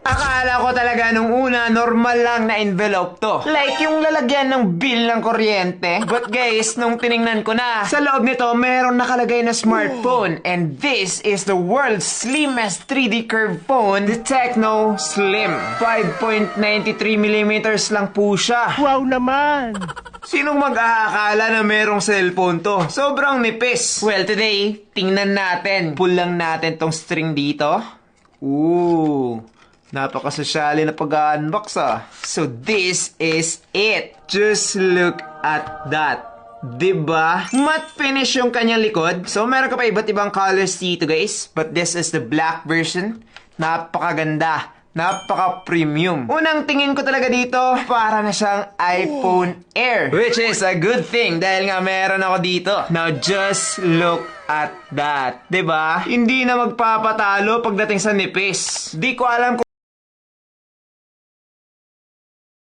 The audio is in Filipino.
Akala ko talaga nung una, normal lang na envelope to. Like yung lalagyan ng bill ng kuryente. But guys, nung tiningnan ko na, sa loob nito, meron nakalagay na smartphone. And this is the world's slimmest 3D curve phone, the Tecno Slim. 5.93mm lang po siya. Wow naman! Sinong mag-aakala na merong cellphone to? Sobrang nipis. Well, today, tingnan natin. Pull lang natin tong string dito. Ooh, napakasosyali na pag-unbox ah. So this is it. Just look at that. Diba? Matte finish yung kanyang likod. So meron ka pa iba't ibang colors dito guys. But this is the black version. Napakaganda. Napaka-premium. Unang tingin ko talaga dito, para na siyang iPhone Air. Which is a good thing dahil nga meron ako dito. Now just look at that. Diba? Hindi na magpapatalo pagdating sa nipis. Di ko alam kung